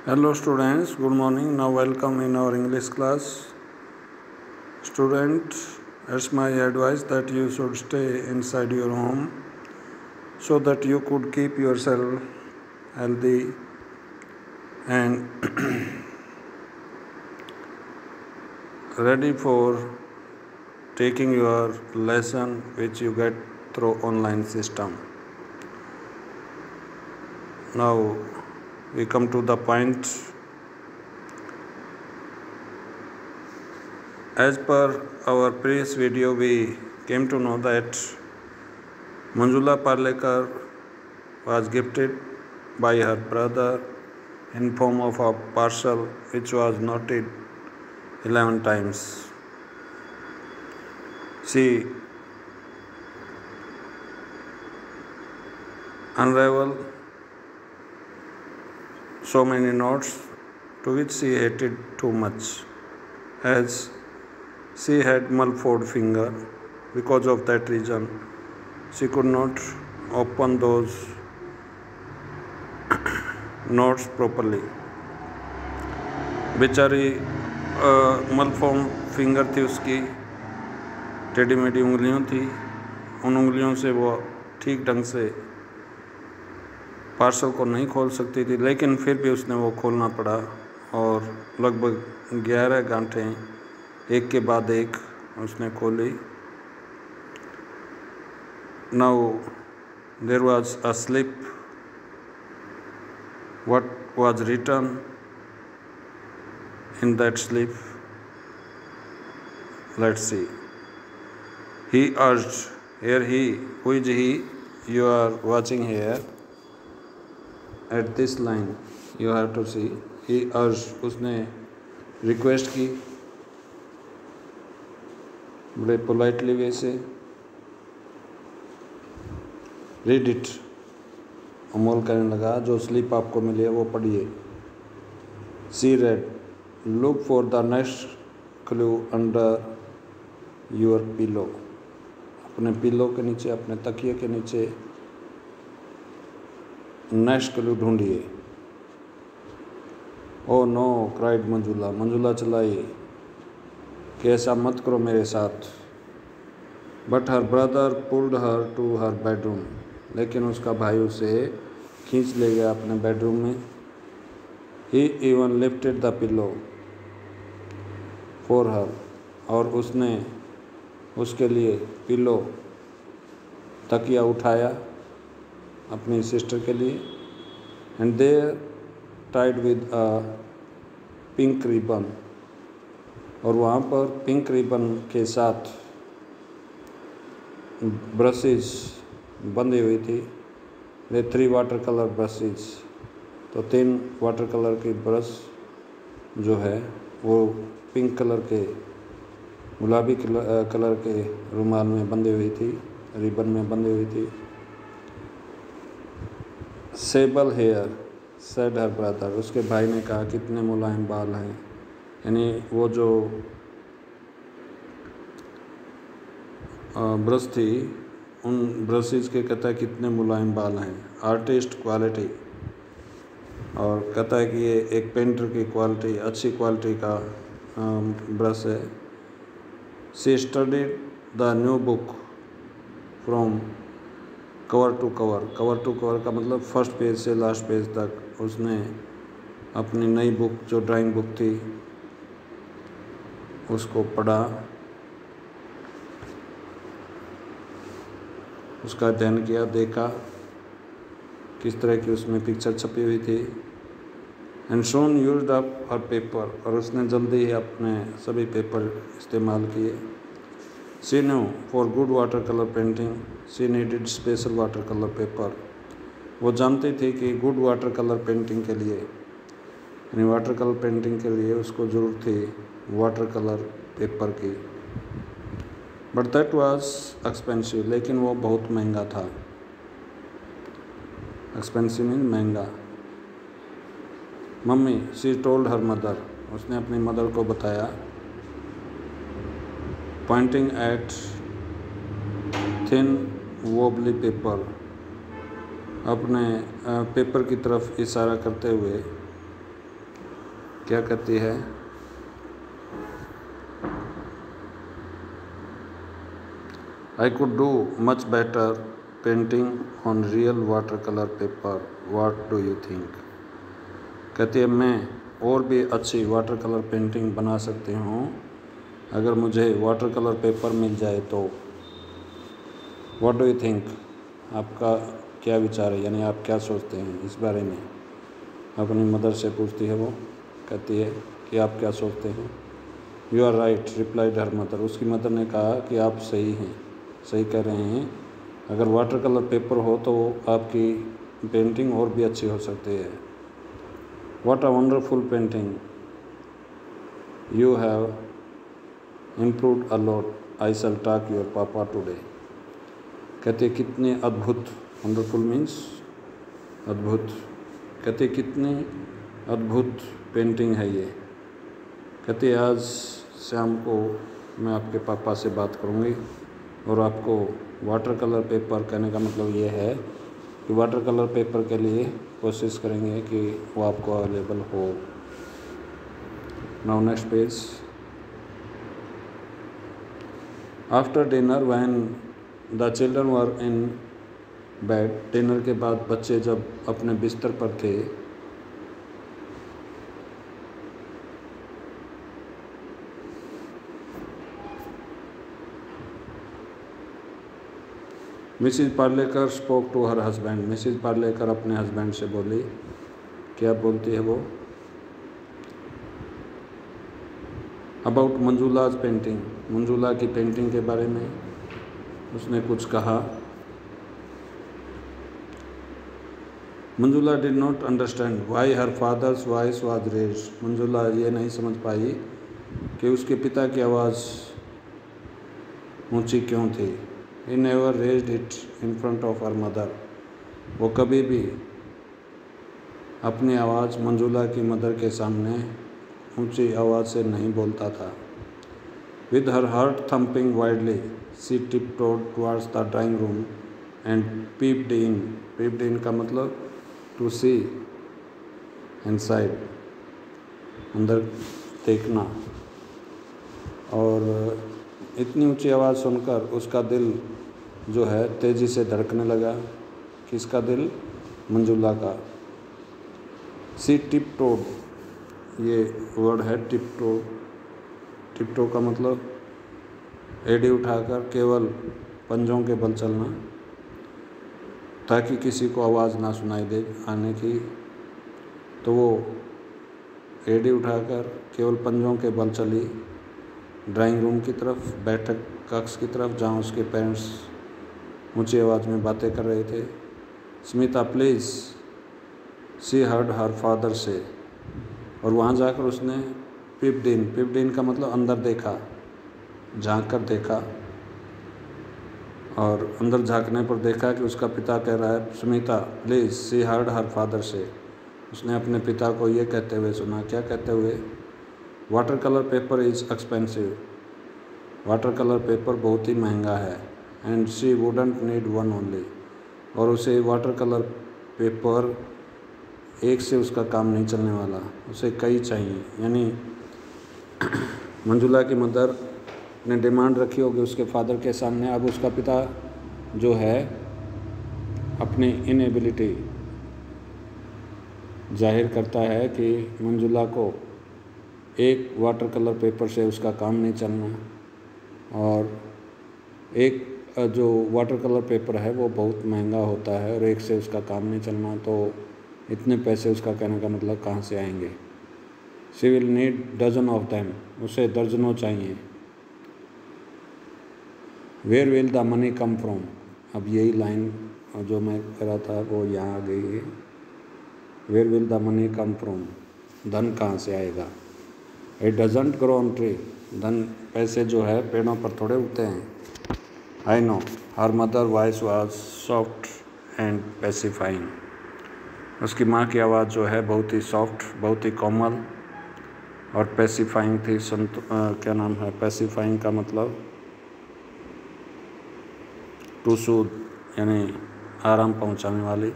Hello students, good morning. Now welcome in our English class. Student, it's my advice that you should stay inside your home so that you could keep yourself healthy and ready for taking your lesson which you get through online system. Now we come to the point. As per our previous video, we came to know that Manjula Parlekar was gifted by her brother in form of a parcel which was noted 11 times. She unraveled so many notes to which she hated too much, as she had malformed finger. Because of that reason, she could not open those notes properly. बेचारी malformed finger थी उसकी, टेढ़ी मेढ़ी उंगलियों थी, उन उंगलियों से वो ठीक ढंग से पार्सल को नहीं खोल सकती थी, लेकिन फिर भी उसने वो खोलना पड़ा और लगभग 11 गांठें एक के बाद एक उसने खोली. Now there was a slip. What was written in that slip? Let's see. He urged, here he, who is he? You are watching here. At this line you have to see. He urged, उसने request की बड़े politely way से. Read it, Amol कहने लगा जो slip आपको मिली है वो पढ़िए. She read, look for the next clue under your pillow. अपने पिलो के नीचे, अपने तकिए के नीचे नेक्स्ट क्लू ढूंढिए. Oh no, cried Manjula. Manjula चिल्लाई कि ऐसा मत करो मेरे साथ. But her brother pulled her to her bedroom. लेकिन उसका भाई उसे खींच ले गया अपने बेडरूम में. He even lifted the pillow for her. और उसने उसके लिए पिलो, तकिया उठाया अपनी सिस्टर के लिए. And they're tied with a pink ribbon. और वहाँ पर पिंक रिबन के साथ ब्रशेस बंधी हुई थी. वे 3 वाटर कलर ब्रशेस. तो 3 वाटर कलर की ब्रश जो है वो पिंक कलर के, गुलाबी कलर के रुमाल में बंधी हुई थी, रिबन में बंधी हुई थी. सेबल हेयर सेड हर ब्रदर. उसके भाई ने कहा कितने मुलायम बाल हैं. यानी वो जो ब्रश थी, उन ब्रशेस के कहता है कितने मुलायम बाल हैं. Artist quality. और कहता है कि ये एक पेंटर की क्वालिटी, अच्छी क्वालिटी का ब्रश है. She studied the new book from cover to cover. Cover to cover का मतलब फर्स्ट पेज से लास्ट पेज तक उसने अपनी नई बुक, जो ड्राइंग बुक थी, उसको पढ़ा, उसका अध्ययन किया, देखा किस तरह की उसमें पिक्चर छपी हुई थी. And soon used up her paper. और उसने जल्दी ही अपने सभी पेपर इस्तेमाल किए. She knew for good water colour painting she needed special water colour paper. वो जानती थी कि गुड वाटर कलर पेंटिंग के लिए, यानी वाटर कलर पेंटिंग के लिए उसको ज़रूरत थी वाटर कलर पेपर की. But that was expensive. लेकिन वो बहुत महंगा था. एक्सपेंसिव मीन महंगा. Mummy, she told her mother. उसने अपनी मदर को बताया. Poynting eight thin wobbly paper. अपने पेपर की तरफ इशारा करते हुए. क्या कहती है? I could do much better painting on real watercolor paper. What do you think? कहती है मैं और भी अच्छी वाटर कलर पेंटिंग बना सकती हूँ अगर मुझे वाटर कलर पेपर मिल जाए तो। What do you think? आपका क्या विचार है, यानी आप क्या सोचते हैं इस बारे में? अपनी मदर से पूछती है वो, कहती है कि आप क्या सोचते हैं? You are right replied her mother. उसकी मदर ने कहा कि आप सही हैं, सही कह रहे हैं। अगर वाटर कलर पेपर हो तो आपकी पेंटिंग और भी अच्छी हो सकती है। What a wonderful painting you have improved a lot. I shell talk your पापा टुडे। कहते कितने अद्भुत, वंडरफुल मीन्स अद्भुत। कहते कितनी अद्भुत पेंटिंग है ये। कहते आज शाम को मैं आपके पापा से बात करूँगी और आपको वाटर कलर पेपर, कहने का मतलब ये है कि वाटर कलर पेपर के लिए कोशिश करेंगे कि वो आपको अवेलेबल हो। Now next page. After dinner when the children were in bed. Dinner के बाद बच्चे जब अपने बिस्तर पर थे, Mrs Parlekar spoke to her husband. Mrs Parlekar अपने हस्बैंड से बोली। क्या बोलती है वो? About मंजूलाज painting. मंजूला की पेंटिंग के बारे में उसने कुछ कहा। Manjula did not understand why her father's voice was raised. Manjula ये नहीं समझ पाई कि उसके पिता की आवाज़ ऊंची क्यों थी। He never raised it in front of her mother. वो कभी भी अपनी आवाज़ मंजूला की मदर के सामने ऊंची आवाज़ से नहीं बोलता था। With her heart thumping wildly, she tiptoed towards the drawing room and peeped in. Peeped in का मतलब to see inside, अंदर देखना। और इतनी ऊंची आवाज़ सुनकर उसका दिल जो है तेज़ी से धड़कने लगा। किसका दिल? मंजूला का। सी टिपटोड, ये वर्ड है टिपटो। टिपटो का मतलब एड़ी उठाकर केवल पंजों के बल चलना, ताकि किसी को आवाज़ ना सुनाई दे आने की। तो वो एड़ी उठाकर केवल पंजों के बल चली ड्राइंग रूम की तरफ, बैठक कक्ष की तरफ, जहाँ उसके पेरेंट्स ऊंची आवाज़ में बातें कर रहे थे। Smita please, she heard her father से। और वहाँ जाकर उसने पिप्ड इन। पिप्ड इन का मतलब अंदर देखा, झांक कर देखा। और अंदर झांकने पर देखा कि उसका पिता कह रहा है Smita please, she heard her father से। उसने अपने पिता को ये कहते हुए सुना। क्या कहते हुए? Water colour paper is expensive. Water colour paper बहुत ही महंगा है। And she wouldn't need one only. और उसे वाटर कलर पेपर एक से उसका काम नहीं चलने वाला, उसे कई चाहिए। यानी मंजूला की मदर ने डिमांड रखी होगी उसके फादर के सामने। अब उसका पिता जो है अपनी इनएबिलिटी जाहिर करता है कि मंजूला को एक वाटर कलर पेपर से उसका काम नहीं चलना, और एक जो वाटर कलर पेपर है वो बहुत महंगा होता है और एक से उसका काम नहीं चलना। तो इतने पैसे उसका कहने का मतलब कहाँ से आएंगे? She will need dozen of them. उसे दर्जनों चाहिए। Where will the money come from. अब यही लाइन जो मैं कह रहा था वो यहाँ आ गई है। Where will the money come from, धन कहाँ से आएगा? It doesn't grow on tree. धन, पैसे जो है पेड़ों पर थोड़े उगते हैं। I know. Her mother voice was soft and pacifying. उसकी माँ की आवाज़ जो है बहुत ही सॉफ्ट, बहुत ही कोमल और पैसिफाइंग थी। क्या नाम है? पैसिफाइंग का मतलब टू सूद, यानी आराम पहुँचाने वाली,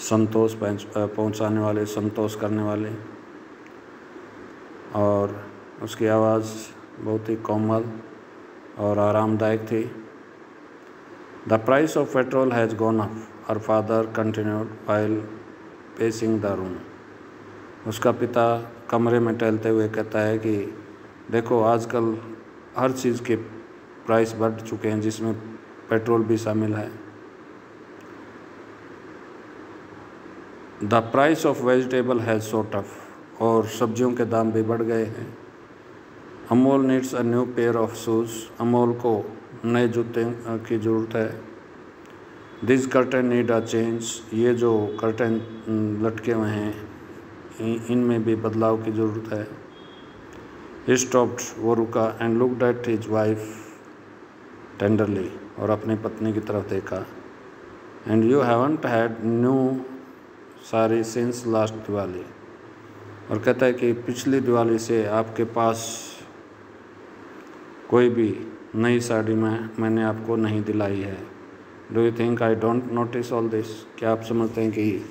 संतोष पहुँचाने वाले, संतोष करने वाले। और उसकी आवाज़ बहुत ही कोमल और आरामदायक थी। The price of petrol has gone up, her father continued while pacing the room. उसका पिता कमरे में टहलते हुए कहता है कि देखो, आजकल हर चीज़ के प्राइस बढ़ चुके हैं, जिसमें पेट्रोल भी शामिल है। The price of vegetable has shot up, और सब्जियों के दाम भी बढ़ गए हैं। Amol needs a new pair of shoes, Amol को नए जूते की ज़रूरत है। This curtain need a change, ये जो कर्टन लटके हुए हैं इनमें भी बदलाव की ज़रूरत है। ही स्टॉप्ड, वो रुका, and looked at his wife tenderly, और अपनी पत्नी की तरफ देखा। And you haven't had new sari since last Diwali, और कहता है कि पिछली दिवाली से आपके पास कोई भी नई साड़ी मैंने आपको नहीं दिलाई है। Do you think I don't notice all this, क्या आप समझते हैं कि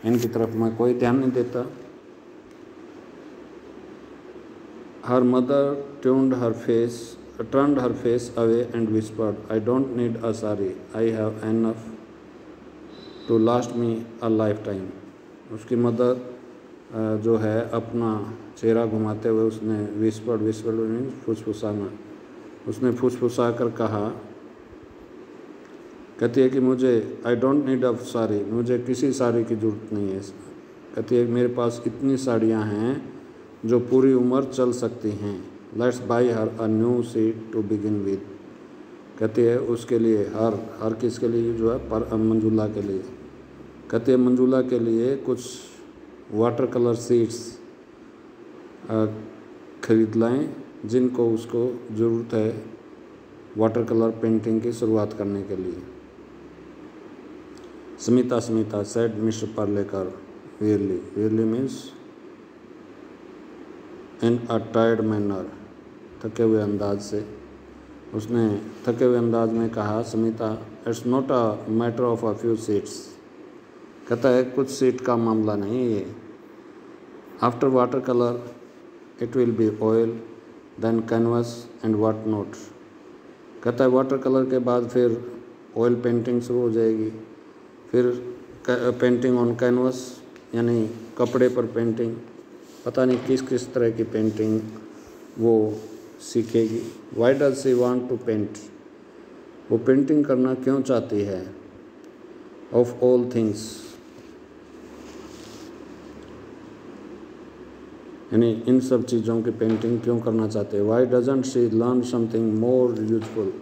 इनकी तरफ मैं कोई ध्यान नहीं देता। Her mother turned her face away and whispered, I don't need a sari, I have enough to last me a lifetime. उसकी मदर जो है अपना चेहरा घुमाते हुए उसने विस्पर्ड फुसफुसाना, उसने फुसफुसा कर कहा, कहती है कि मुझे I don't need a sari, मुझे किसी साड़ी की ज़रूरत नहीं है। कहती है मेरे पास इतनी साड़ियाँ हैं जो पूरी उम्र चल सकती हैं। Let's buy her a new seat to begin with, कहती है उसके लिए हर किसके लिए जो है, पर मंजुला के लिए। कहती है मंजुला के लिए कुछ वाटर कलर सीट्स खरीद लाएं, जिनको उसको ज़रूरत है वाटर कलर पेंटिंग की शुरुआत करने के लिए। Smita said Mr Parlekar wearily means in a tired manner, थके हुए अंदाज से। उसने थके हुए अंदाज में कहा, Smita, it's not a matter of a few seats, कहता है कुछ सीट का मामला नहीं है ये। After water colour it will be oil, then canvas and what not, कहता है वाटर कलर के बाद फिर ऑयल पेंटिंग शुरू हो जाएगी, फिर पेंटिंग ऑन कैनवस यानी कपड़े पर पेंटिंग, पता नहीं किस किस तरह की पेंटिंग वो सीखेगी। Why does she want to paint, वो पेंटिंग करना क्यों चाहती है। ऑफ ऑल थिंग्स, यानी इन सब चीज़ों की पेंटिंग क्यों करना चाहते हैं। Why doesn't she learn something more useful,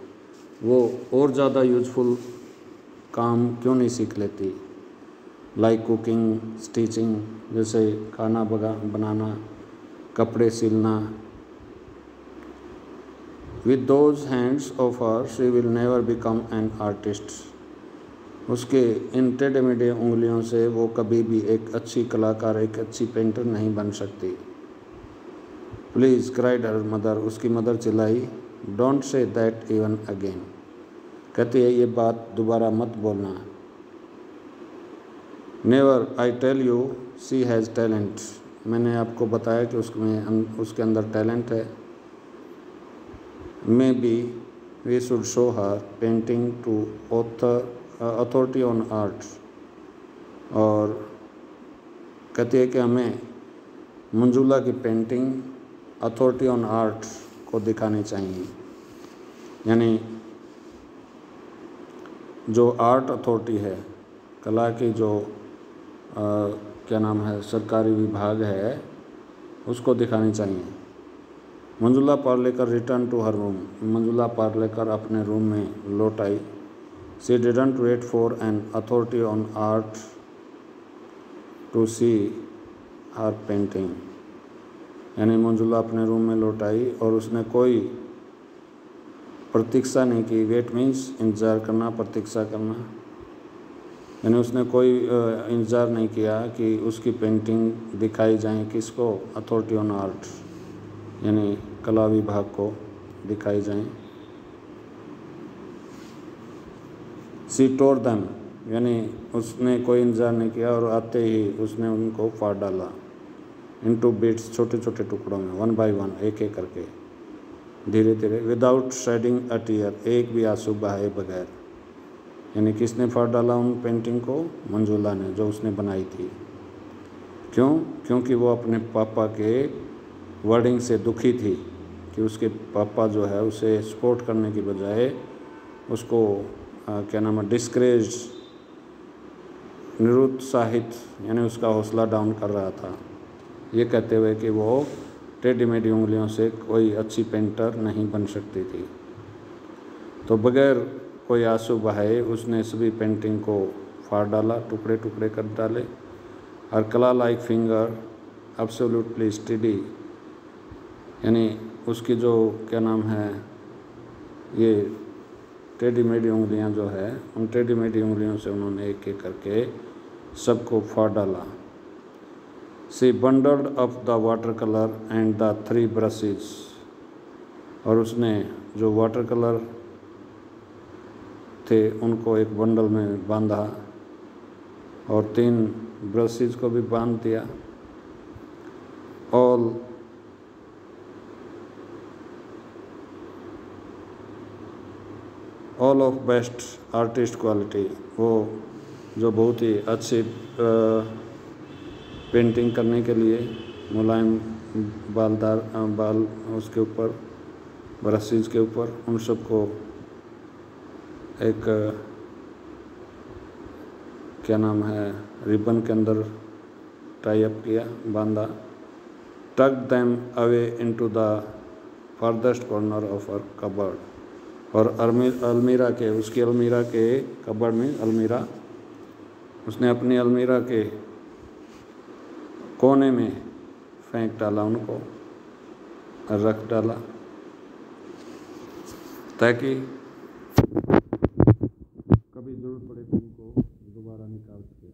वो और ज़्यादा यूजफुल काम क्यों नहीं सीख लेती। लाइक कुकिंग, स्टिचिंग, जैसे खाना बनाना, कपड़े सिलना। With those hands of her she will never become an artist, उसके इन टेढ़े मेढ़े उंगलियों से वो कभी भी एक अच्छी कलाकार, एक अच्छी पेंटर नहीं बन सकती। प्लीज़ क्राइड हर मदर, उसकी मदर चिल्लाई। Don't say that even again, कहती है ये बात दोबारा मत बोलना। Never, I tell you she has talent, मैंने आपको बताया कि उसके अंदर टैलेंट है। Maybe we should show her painting to authority on art, और कहती है कि हमें मंजुला की पेंटिंग अथॉरिटी ऑन आर्ट को दिखानी चाहिए, यानी जो आर्ट अथॉरिटी है, कला की जो क्या नाम है, सरकारी विभाग है, उसको दिखानी चाहिए। Manjula Parlekar return to her room, Manjula Parlekar अपने रूम में लौट आई। She didn't wait for an authority on art to see her painting, यानी मंजुला अपने रूम में लौट आई और उसने कोई प्रतीक्षा नहीं की। वेट मीन्स इंतज़ार करना, प्रतीक्षा करना, यानी उसने कोई इंतज़ार नहीं किया कि उसकी पेंटिंग दिखाई जाए किसको, अथॉरिटी ऑन आर्ट यानी कला विभाग को दिखाई जाए। सी टोर देम, यानी उसने कोई इंतज़ार नहीं किया और आते ही उसने उनको फाड़ डाला। इनटू बिट्स, छोटे छोटे टुकड़ों में, 1 बाय 1, एक एक करके, धीरे धीरे, विदाउट शेडिंग अ टीयर, एक भी आंसू बहाए बगैर। यानी किसने फाड़ डाला उन पेंटिंग को? मंजूला ने, जो उसने बनाई थी। क्यों? क्योंकि वो अपने पापा के वर्डिंग से दुखी थी कि उसके पापा जो है उसे सपोर्ट करने की बजाय उसको क्या नाम है, डिस्करेज, निरुत्साहित, यानी उसका हौसला डाउन कर रहा था, ये कहते हुए कि वो टेढ़ी मेढ़ी उंगलियों से कोई अच्छी पेंटर नहीं बन सकती थी। तो बगैर कोई आंसू बहाए उसने सभी पेंटिंग को फाड़ डाला, टुकड़े टुकड़े कर डाले। और कला लाइक फिंगर एब्सोल्युटली स्टेडी, यानी उसकी जो क्या नाम है, ये टेढ़ी मेढ़ी उंगलियां जो है, उन टेढ़ी मेढ़ी उंगलियों से उन्होंने एक एक करके सबको फाड़ डाला। She bundled up the water colour and the 3 brushes, और उसने जो वाटर कलर थे उनको एक बंडल में बांधा और 3 ब्रशेस को भी बांध दिया। All of best artist quality, वो जो बहुत ही अच्छी पेंटिंग करने के लिए मुलायम बालदार बाल उसके ऊपर, ब्रशेस के ऊपर, उन सबको एक क्या नाम है, रिबन के अंदर टाई अप किया, बांधा। टक them away into the farthest corner of her cupboard, और अलमीरा के, उसकी अलमीरा के कबर्ड में, अलमीरा, उसने अपनी अलमीरा के कोने में फेंक डाला उनको, रख डाला, ताकि कभी ज़रूरत पड़े तो उनको दोबारा निकाल सके।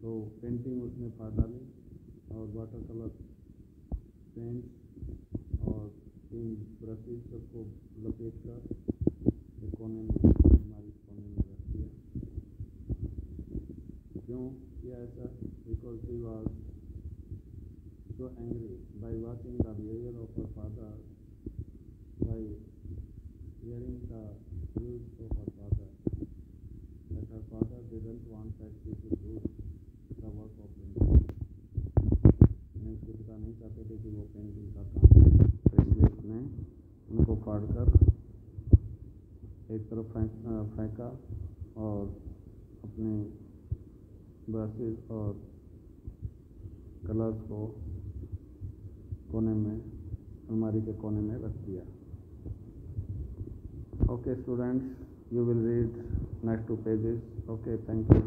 तो पेंटिंग उसने फाड़ डाली और वाटर कलर पेंट और 3 ब्रशेस सबको लपेट कर एक कोने में, हमारी कोने में रख दिया। क्यों किया ऐसा? Because she was so angry by watching the behaviour of her father, by hearing the views of her father, that her father didn't want that she should do the work of painting. उसके पिता नहीं चाहते थे कि वो painting का काम करे, तो इसलिए उसने उनको फाड़ कर एक तरफ फेंका और अपने ब्रशेस और कलर्स को कोने में, अलमारी के कोने में रख दिया। Okay students, you will read next 2 pages. Okay, thank you.